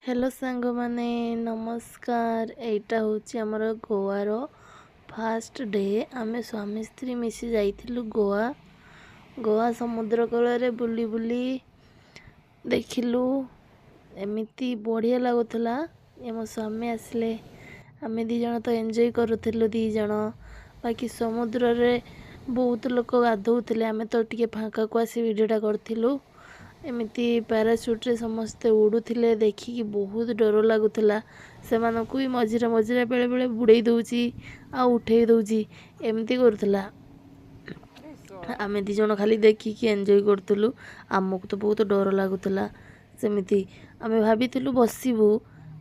Hello सांग माने नमस्कार। एटा होची हमर गोवार फास्ट डे। आमे स्वामी स्त्री मिसी जाइथिलु गोवा समुद्र कूल रे बुली बुली देखिलु। एमिति बढ़िया लागुथला। मो स्वामी आसले आमे दी जण तो एंजॉय करूथिलु दी जण। बाकी समुद्र रे बहुत लोक गाधौथिले। आमे तो टिके फांका को आसी वीडियोटा करथिलु। एमिति पैराशूट रे समस्ते उड़ुथिले देखिकी बहुत डर लागुथला। सेमानकु भी मझिरे मझिरे बेले बेले बुड़ेई दउची आ उठेई दउची एमिति करूथला। आमे दी जण खाली देखिकी एंजॉय करथुलु। आमको तो बहुत डर लागुथला। सेमिति आमे भाबिथिलु बसिबु,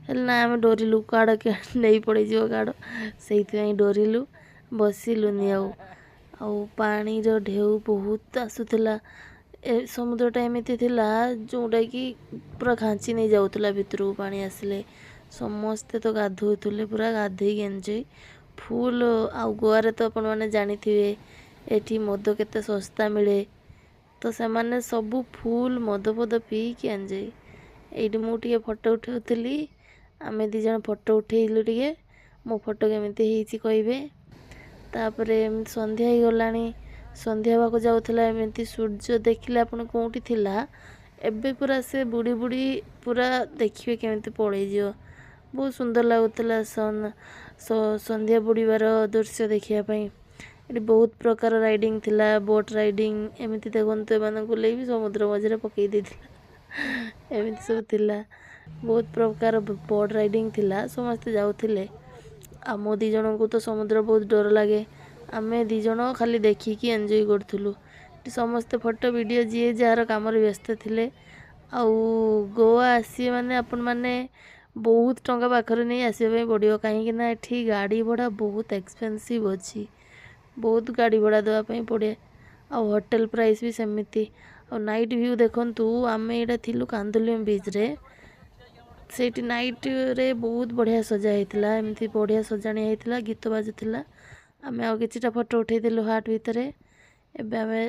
हेले ना आमे डरिलु काड के नहीं पड़े जिवो काड, सेइथियाई डरिलु बसिलुनी। आउ पानी रो ढेउ बहुत आसुथला। समुद्रटा एमिति थिला जोटा कि पूरा खांची नहीं जाउथला भितरु पानी आसले। समस्ते तो गाधौथुले पूरा गाधेई एंजॉय फुल। आउ गोवा तो अपन माने जानिथिबे एठी मद केते सस्ता मिले, तो सेमाने सबु फुल मद पद पी कि एंजॉय। एठी मु टिके फोटो उठाउथली। आमे दी जण फोटो उठेइलु टिके। मो फोटो केमिति हेइची कहबे। तापरे संध्या ही गलानी। संध्या बाको जाउथला। एमिति सूर्य देखिले आपण कोउठी थिला एबे पूरा से बुड़ी बुड़ी पूरा देखिबे केमिति पड़े जियो। बहुत सुंदर लागुथला संध्या बुड़ीबार दृश्य देखिया पई। एटी बहुत प्रकार राइडिंग थिला, बोट राइडिंग एमिति देखंतु एमानकु ले भी समुद्र मझरे पकई देथिला। एमिति सब थिला। बहुत प्रकार बोट राइडिंग थिला। समस्ते जाउथिले। आ मो दी जणको तो समुद्र बहुत डर लागे। आमे दी जण खाली देखिकी एंजॉय करथुलु। समस्ते फोटो वीडियो जी जार काम व्यस्त थिले। आउ गोवा आसी माने अपन माने बहुत टंका पाखरे नहीं आसीबे पड़ियो, कहीं ना एठी गाड़ी भड़ा बहुत एक्सपेंसिव अछि। बहुत गाड़ी भड़ा देवा पई पड़े। आउ होटल प्राइस भी सेमिति। आउ नाइट व्यू देखंतु। आमे एटा थिलु कांदुलिम बीच रे। सेठी नाइट रे बहुत बढ़िया सजा हेतिला। एमिति बढ़िया सजाणी हेतिला, गीत बाजुथिला। आमे आउ किछिटा फोटो उठेइ देलु हाट भितरे। एबे आमे